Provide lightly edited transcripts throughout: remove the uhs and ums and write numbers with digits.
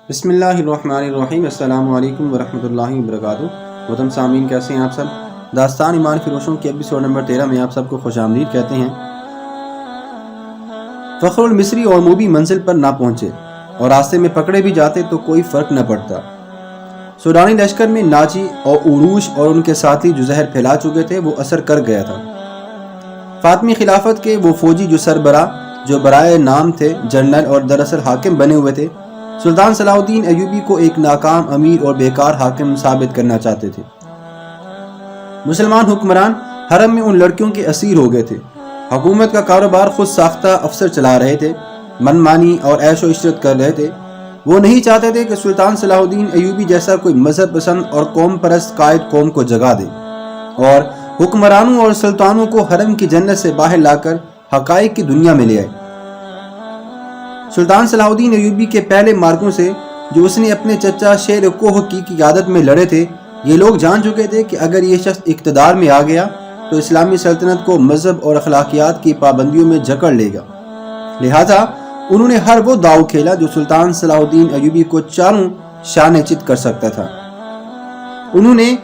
بسم اللہ الرحمن الرحیم۔ السلام علیکم ورحمۃ اللہ وبرکاتہ۔ محترم سامعین، کیسے ہیں آپ سب؟ داستان ایمان فروشوں کے ایپیسوڈ نمبر 13 میں آپ سب کو خوش آمدید کہتے ہیں۔ فخر المصری اور موبی منزل پر نہ پہنچے اور راستے میں پکڑے بھی جاتے تو کوئی فرق نہ پڑتا۔ سوڈانی لشکر میں ناجی اور عروش اور ان کے ساتھی جو زہر پھیلا چکے تھے وہ اثر کر گیا تھا۔ فاطمی خلافت کے وہ فوجی جو سربراہ جو برائے نام تھے جنرل اور دراصل حاکم بنے ہوئے تھے، سلطان صلاح الدین ایوبی کو ایک ناکام امیر اور بیکار حاکم ثابت کرنا چاہتے تھے۔ مسلمان حکمران حرم میں ان لڑکیوں کے اسیر ہو گئے تھے۔ حکومت کا کاروبار خود ساختہ افسر چلا رہے تھے، من مانی اور عیش و عشرت کر رہے تھے۔ وہ نہیں چاہتے تھے کہ سلطان صلاح الدین ایوبی جیسا کوئی مذہب پسند اور قوم پرست قائد قوم کو جگا دے اور حکمرانوں اور سلطانوں کو حرم کی جنت سے باہر لا کر حقائق کی دنیا میں لے آئے۔ سلطان صلاح الدین ایوبی کے پہلے مارکوں سے جو اس نے اپنے چچا شیر کوہ کی قیادت میں لڑے تھے، یہ لوگ جان چکے تھے کہ اگر یہ شخص اقتدار میں آ گیا تو اسلامی سلطنت کو مذہب اور اخلاقیات کی پابندیوں میں جکڑ لے گا۔ لہٰذا انہوں نے ہر وہ داؤ کھیلا جو سلطان صلاح الدین ایوبی کو چاروں شانے چت کر سکتا تھا۔ انہوں نے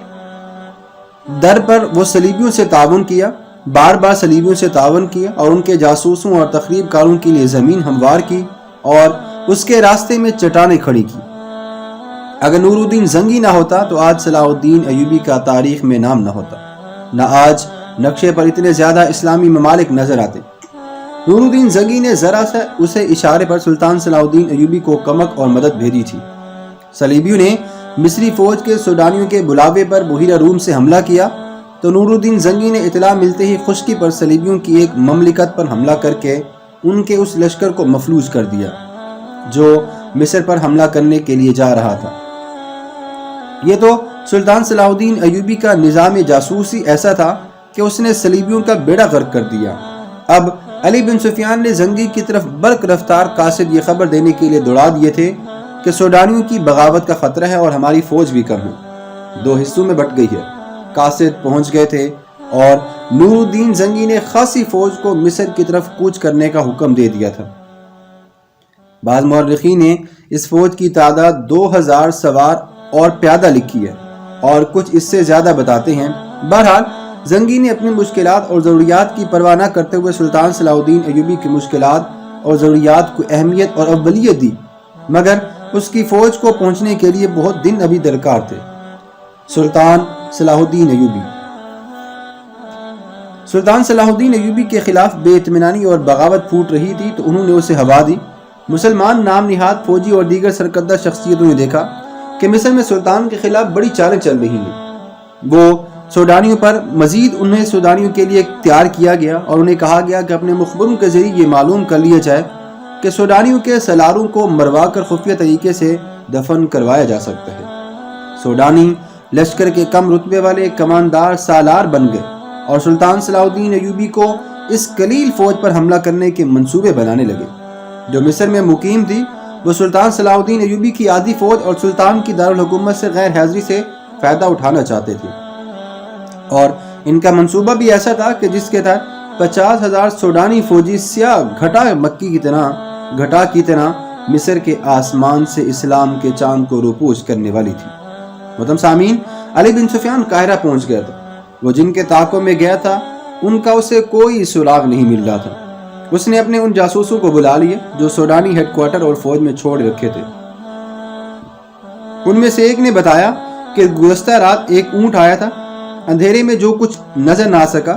در پر وہ صلیبیوں سے تعاون کیا، بار بار صلیبیوں سے تعاون کیا اور ان کے جاسوسوں اور تخریب کاروں کے لیے زمین ہموار کی اور اس کے راستے میں چٹانیں کھڑی کی۔ اگر نور الدین زنگی نہ ہوتا تو آج صلاح الدین ایوبی کا تاریخ میں نام نہ ہوتا، نہ آج نقشے پر اتنے زیادہ اسلامی ممالک نظر آتے۔ نور الدین زنگی نے ذرا سا اسے اشارے پر سلطان صلاح الدین ایوبی کو کمک اور مدد بھیجی تھی۔ صلیبیوں نے مصری فوج کے سوڈانیوں کے بلاوے پر بحیرہ روم سے حملہ کیا تو نور الدین زنگی نے اطلاع ملتے ہی خشکی پر صلیبیوں کی ایک مملکت پر حملہ کر کے ان کے اس لشکر کو مفلوج کر دیا جو مصر پر حملہ کرنے کے لیے جا رہا تھا۔ یہ تو سلطان صلاح الدین ایوبی کا نظام جاسوسی ایسا تھا کہ اس نے صلیبیوں کا بیڑا غرق کر دیا۔ اب علی بن سفیان نے زنگی کی طرف برق رفتار قاصد یہ خبر دینے کے لیے دوڑا دیے تھے کہ سوڈانیوں کی بغاوت کا خطرہ ہے اور ہماری فوج بھی کم ہے، دو حصوں میں بٹ گئی ہے۔ قاصد پہنچ گئے تھے اور نور الدین زنگی نے خاصی فوج کو مصر کی طرف کوچ کرنے کا حکم دے دیا تھا۔ بعض مورخین نے اس فوج کی تعداد 2000 سوار اور پیادہ لکھی ہے اور کچھ اس سے زیادہ بتاتے ہیں۔ بہرحال زنگی نے اپنی مشکلات اور ضروریات کی پرواہ نہ کرتے ہوئے سلطان صلاح الدین ایوبی کی مشکلات اور ضروریات کو اہمیت اور اولیت دی، مگر اس کی فوج کو پہنچنے کے لیے بہت دن ابھی درکار تھے۔ سلطان صلاح الدین ایوبی کے خلاف بے اطمینانی اور بغاوت پھوٹ رہی تھی تو انہوں نے اسے ہوا دی۔ مسلمان نام نہاد فوجی اور دیگر سرکردہ شخصیتوں نے دیکھا کہ مصر میں سلطان کے خلاف بڑی چالیں چل رہی ہیں۔ وہ سوڈانیوں پر مزید انہیں سوڈانیوں کے لیے تیار کیا گیا اور انہیں کہا گیا کہ اپنے مخبروں کے ذریعے یہ معلوم کر لیا جائے کہ سوڈانیوں کے سالاروں کو مروا کر خفیہ طریقے سے دفن کروایا جا سکتا ہے۔ سوڈانی لشکر کے کم رتبے والے کماندار سالار بن گئے اور سلطان صلاح الدین ایوبی کو اس قلیل فوج پر حملہ کرنے کے منصوبے بنانے لگے۔ جو مصر میں مقیم تھی وہ سلطان صلاح الدین ایوبی کی آدھی فوج اور سلطان کی دارالحکومت سے غیر حاضری سے فائدہ اٹھانا چاہتے تھے، اور ان کا منصوبہ بھی ایسا تھا کہ جس کے تحت 50,000 سوڈانی فوجی سیاہ گھٹا کی طرح مصر کے آسمان سے اسلام کے چاند کو روپوش کرنے والی تھی۔ محترم سامعین، علی بن سفیان قاہرہ پہنچ گیا تھا۔ وہ جن کے طاقوں میں گیا تھا ان کا اسے کوئی سراغ نہیں مل رہا تھا۔ اس نے اپنے ان جاسوسوں کو بلا لیے جو سوڈانی ہیڈ کوارٹر اور فوج میں چھوڑ رکھے تھے۔ ان میں سے ایک نے بتایا کہ گزشتہ رات ایک اونٹ آیا تھا، اندھیرے میں جو کچھ نظر نہ سکا،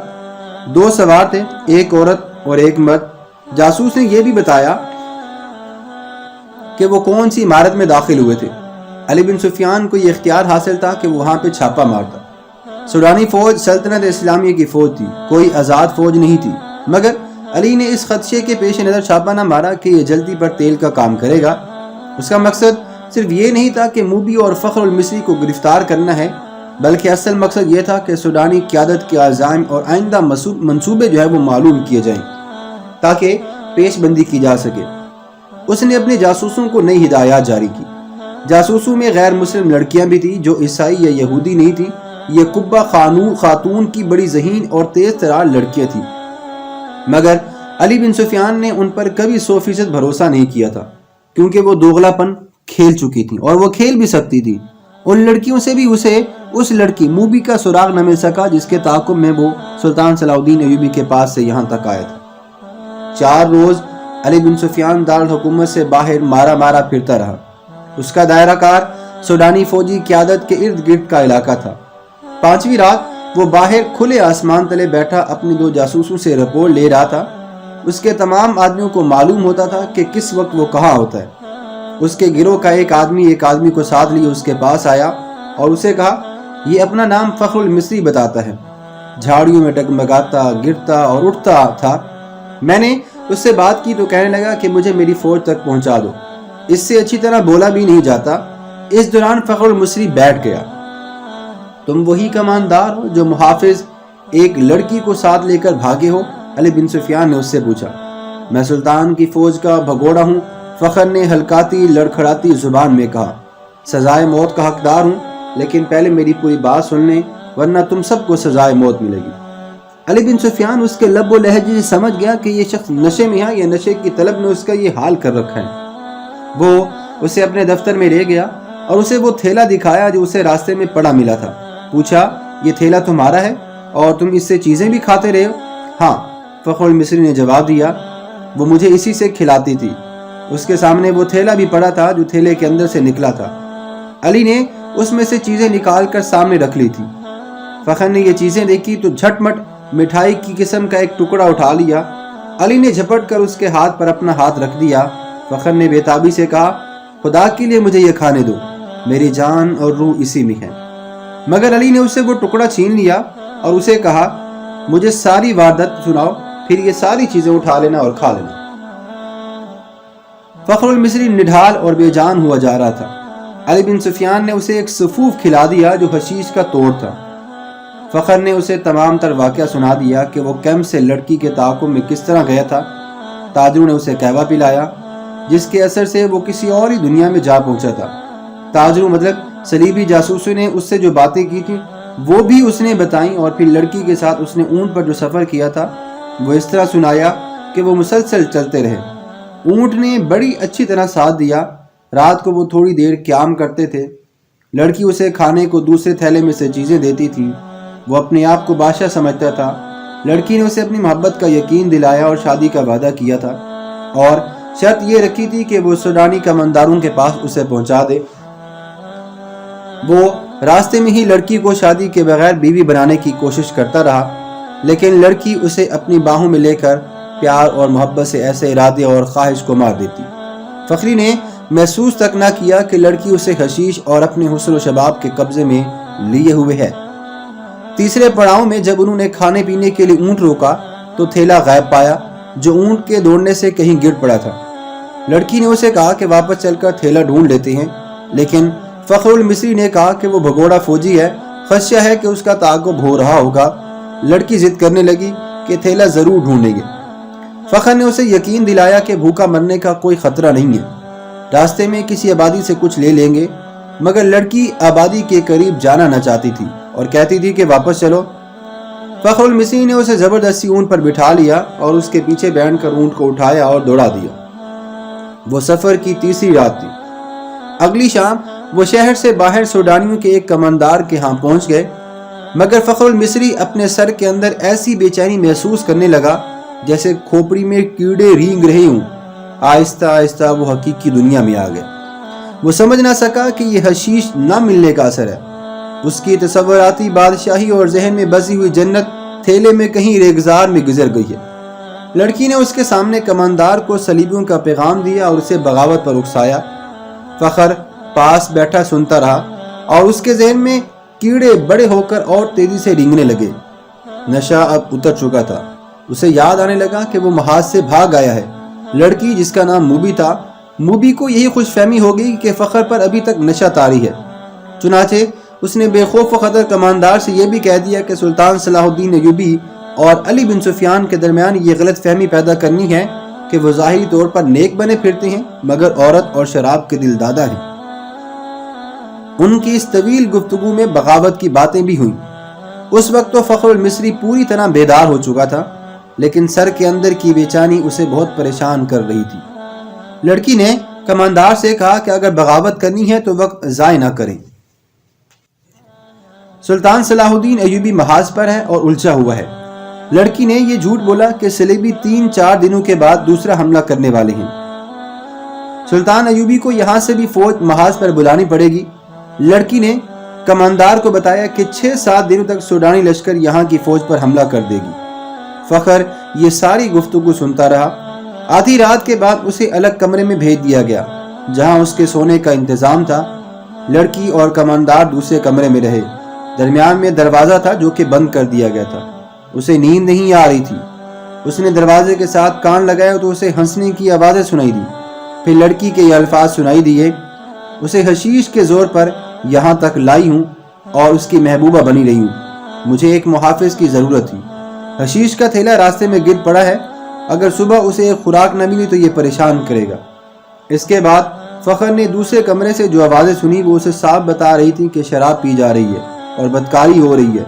2 سوار تھے، ایک عورت اور ایک مرد۔ جاسوس نے یہ بھی بتایا کہ وہ کون سی عمارت میں داخل ہوئے تھے۔ علی بن سفیان کو یہ اختیار حاصل تھا کہ وہ وہاں پہ چھاپہ مارتا۔ سوڈانی فوج سلطنت اسلامیہ کی فوج تھی، کوئی آزاد فوج نہیں تھی، مگر علی نے اس خدشے کے پیش نظر چھاپہ نہ مارا کہ یہ جلدی پر تیل کا کام کرے گا۔ اس کا مقصد صرف یہ نہیں تھا کہ موبی اور فخر المصری کو گرفتار کرنا ہے، بلکہ اصل مقصد یہ تھا کہ سوڈانی قیادت کے عزائم اور آئندہ منصوبے جو ہے وہ معلوم کیے جائیں تاکہ پیش بندی کی جا سکے۔ اس نے اپنے جاسوسوں کو نئی ہدایات جاری کی۔ جاسوسوں میں غیر مسلم لڑکیاں بھی تھیں جو عیسائی یا یہودی نہیں تھیں۔ یہ قبہ خاتون کی بڑی ذہین اور تیز ترار لڑکیاں تھیں، مگر علی بن سفیان نے ان پر کبھی 100% بھروسہ نہیں کیا تھا، کیونکہ وہ دوغلا پن، کھیل چکی تھیں اور وہ کھیل بھی سکتی تھی۔ ان لڑکیوں سے بھی اسے اس لڑکی موبی کا سراغ نہ مل سکا جس کے تعاقب میں وہ سلطان صلاح الدین ایوبی کے پاس سے یہاں تک آیا تھا۔ 4 روز علی بن سفیان دارالحکومت سے باہر مارا مارا پھرتا رہا۔ اس کا دائرہ کار سوڈانی فوجی قیادت کے ارد گرد کا علاقہ تھا۔ 5ویں رات وہ باہر کھلے آسمان تلے بیٹھا اپنی 2 جاسوسوں سے رپورٹ لے رہا تھا۔ اس کے تمام آدمیوں کو معلوم ہوتا تھا کہ کس وقت وہ کہاں ہوتا ہے۔ اس کے گروہ کا ایک آدمی کو ساتھ لیے اس کے پاس آیا اور اسے کہا، یہ اپنا نام فخر المصری بتاتا ہے، جھاڑیوں میں ڈگمگاتا، گرتا اور اٹھتا تھا۔ میں نے اس سے بات کی تو کہنے لگا کہ مجھے میری فوج تک پہنچا دو، اس سے اچھی طرح بولا بھی نہیں جاتا۔ اس دوران فخر المصری بیٹھ گیا۔ تم وہی کماندار ہو جو محافظ ایک لڑکی کو ساتھ لے کر بھاگے ہو؟ علی بن سفیان نے اس سے پوچھا۔ میں سلطان کی فوج کا بھگوڑا ہوں، فخر نے ہلکاتی لڑکھڑاتی زبان میں کہا۔ سزائے موت کا حقدار ہوں، لیکن پہلے میری پوری بات سن لیں ورنہ تم سب کو سزائے موت ملے گی۔ علی بن سفیان اس کے لب و لہجے سے سمجھ گیا کہ یہ شخص نشے میں ہے یا نشے کی طلب نے اس کا یہ حال کر رکھا ہے۔ وہ اسے اپنے دفتر میں لے گیا اور اسے وہ تھیلا دکھایا جو اسے راستے میں پڑا ملا تھا۔ پوچھا، یہ تھیلا تمہارا ہے اور تم اس سے چیزیں بھی کھاتے رہے ہو؟ ہاں، فخر المصری نے جواب دیا، وہ مجھے اسی سے کھلاتی تھی۔ اس کے سامنے وہ تھیلا بھی پڑا تھا جو تھیلے کے اندر سے نکلا تھا۔ علی نے اس میں سے چیزیں نکال کر سامنے رکھ لی تھی۔ فخر نے یہ چیزیں دیکھی تو جھٹ مٹ مٹھائی کی قسم کا ایک ٹکڑا اٹھا لیا۔ علی نے جھپٹ کر اس کے ہاتھ پر اپنا ہاتھ رکھ دیا۔ فخر نے بے تابی سے کہا، خدا کے لیے مجھے یہ کھانے دو، میری جان اور روح اسی میں ہے۔ مگر علی نے اسے وہ ٹکڑا چھین لیا اور اسے کہا، مجھے ساری واردات سناؤ، پھر یہ ساری چیزیں اٹھا لینا اور کھا لینا۔ فخر المصری نڈھال اور بے جان ہوا جا رہا تھا۔ علی بن سفیان نے اسے ایک سفوف کھلا دیا جو حشیش کا توڑ تھا۔ فخر نے اسے تمام تر واقعہ سنا دیا کہ وہ کیمپ سے لڑکی کے تعاقب میں کس طرح گیا تھا۔ تاجروں نے اسے قہوہ پلایا جس کے اثر سے وہ کسی اور ہی دنیا میں جا پہنچا تھا۔ تاجروں مطلب صلیبی جاسوسوں نے اس سے جو باتیں کی تھیں وہ بھی اس نے بتائیں، اور پھر لڑکی کے ساتھ اس نے اونٹ پر جو سفر کیا تھا وہ اس طرح سنایا کہ وہ مسلسل چلتے رہے۔ اونٹ نے بڑی اچھی طرح ساتھ دیا۔ رات کو وہ تھوڑی دیر قیام کرتے تھے۔ لڑکی اسے کھانے کو دوسرے تھیلے میں سے چیزیں دیتی تھی۔ وہ اپنے آپ کو بادشاہ سمجھتا تھا۔ لڑکی نے اسے اپنی محبت کا یقین دلایا اور شادی کا وعدہ کیا تھا، اور شرط یہ رکھی تھی کہ وہ سوڈانی کمانداروں کے پاس اسے پہنچا دے۔ وہ راستے میں ہی لڑکی کو شادی کے بغیر بیوی بنانے کی کوشش کرتا رہا، لیکن لڑکی اسے اپنی باہوں میں لے کر پیار اور محبت سے ایسے ارادے اور خواہش کو مار دیتی۔ فخری نے محسوس تک نہ کیا کہ لڑکی اسے حشیش اور اپنے حسن و شباب کے قبضے میں لیے ہوئے ہے۔ تیسرے پڑاؤ میں جب انہوں نے کھانے پینے کے لیے اونٹ روکا تو تھیلا غائب پایا جو اونٹ کے دوڑنے سے کہیں گر پڑا تھا۔ لڑکی نے اسے کہا کہ واپس چل کر تھیلا ڈھونڈ لیتے ہیں، لیکن فخر المصری نے کہا کہ وہ بھگوڑا فوجی ہے، خدشہ ہے کہ اس کا تعاقب ہو رہا ہوگا۔ لڑکی ضد کرنے لگی کہ تھیلا ضرور ڈھونڈیں گے۔ فخر نے اسے یقین دلایا کہ بھوکا مرنے کا کوئی خطرہ نہیں ہے، راستے میں کسی آبادی سے کچھ لے لیں گے۔ مگر لڑکی آبادی کے قریب جانا نہ چاہتی تھی اور کہتی تھی کہ واپس چلو۔ فخر المصری نے اسے زبردستی اونٹ پر بٹھا لیا اور اس کے پیچھے بیٹھ کر اونٹ کو اٹھایا اور دوڑا دیا۔ وہ سفر کی تیسری رات تھی۔ اگلی شام وہ شہر سے باہر سوڈانیوں کے ایک کماندار کے ہاں پہنچ گئے، مگر فخر المصری اپنے سر کے اندر ایسی بے چینی محسوس کرنے لگا جیسے کھوپڑی میں کیڑے رینگ رہے ہوں۔ آہستہ آہستہ وہ حقیقی دنیا میں آ گئے۔ وہ سمجھ نہ سکا کہ یہ حشیش نہ ملنے کا اثر ہے۔ اس کی تصوراتی بادشاہی اور ذہن میں بسی ہوئی جنت تھیلے میں کہیں ریگزار میں گزر گئی ہے۔ لڑکی نے اس کے سامنے کماندار کو صلیبیوں کا پیغام دیا اور اسے بغاوت پر اکسایا۔ فخر پاس بیٹھا سنتا رہا اور اس کے ذہن میں کیڑے بڑے ہو کر اور تیزی سے رینگنے لگے۔ نشہ اب اتر چکا تھا۔ اسے یاد آنے لگا کہ وہ محاذ سے بھاگ آیا ہے۔ لڑکی جس کا نام موبی تھا، موبی کو یہی خوش فہمی ہو گئی کہ فخر پر ابھی تک نشہ طاری ہے۔ چنانچہ اس نے بے خوف و خطر کماندار سے یہ بھی کہہ دیا کہ سلطان صلاح الدین ایوبی اور علی بن سفیان کے درمیان یہ غلط فہمی پیدا کرنی ہے کہ وہ ظاہری طور پر نیک بنے پھرتے ہیں مگر عورت اور شراب کے دل دادا ہیں۔ ان کی اس طویل گفتگو میں بغاوت کی باتیں بھی ہوئیں۔ اس وقت تو فخر المصری پوری طرح بیدار ہو چکا تھا، لیکن سر کے اندر کی بے چینی اسے بہت پریشان کر رہی تھی۔ لڑکی نے کماندار سے کہا کہ اگر بغاوت کرنی ہے تو وقت ضائع نہ کریں۔ سلطان صلاح الدین ایوبی محاذ پر ہے اور الجھا ہوا ہے۔ لڑکی نے یہ جھوٹ بولا کہ صلیبی 3-4 دنوں کے بعد دوسرا حملہ کرنے والے ہیں۔ سلطان ایوبی کو یہاں سے بھی فوج محاذ پر بلانی پڑے گی۔ لڑکی نے کماندار کو بتایا کہ 6-7 دنوں تک سوڈانی لشکر یہاں کی فوج پر حملہ کر دے گی۔ فخر یہ ساری گفتگو سنتا رہا۔ آدھی رات کے بعد اسے الگ کمرے میں بھیج دیا گیا جہاں اس کے سونے کا انتظام تھا۔ لڑکی اور کماندار دوسرے کمرے میں رہے۔ درمیان میں دروازہ تھا جو کہ بند کر دیا گیا تھا۔ اسے نیند نہیں آ رہی تھی۔ اس نے دروازے کے ساتھ کان لگایا تو اسے ہنسنے کی آوازیں سنائی دی۔ پھر لڑکی کے یہ الفاظ سنائی دیے، اسے حشیش کے زور پر یہاں تک لائی ہوں اور اس کی محبوبہ بنی رہی ہوں۔ مجھے ایک محافظ کی ضرورت تھی۔ حشیش کا تھیلا راستے میں گر پڑا ہے، اگر صبح اسے ایک خوراک نہ ملی تو یہ پریشان کرے گا۔ اس کے بعد فخر نے دوسرے کمرے سے جو آوازیں سنی وہ اسے صاف بتا رہی تھی کہ شراب پی جا رہی ہے اور بدکاری ہو رہی ہے۔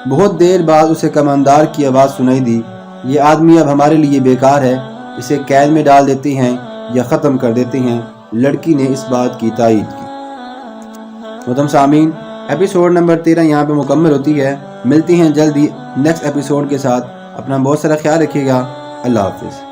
بہت دیر بعد اسے کماندار کی آواز سنائی دی، یہ آدمی اب ہمارے لیے بیکار ہے، اسے قید میں ڈال دیتے ہیں یا ختم کر دیتے ہیں۔ لڑکی نے اس بات کی تائید کی۔ محترم سامعین، ایپیسوڈ نمبر 13 یہاں پہ مکمل ہوتی ہے۔ ملتی ہیں جلدی نیکسٹ ایپیسوڈ کے ساتھ۔ اپنا بہت سارا خیال رکھیے گا۔ اللہ حافظ۔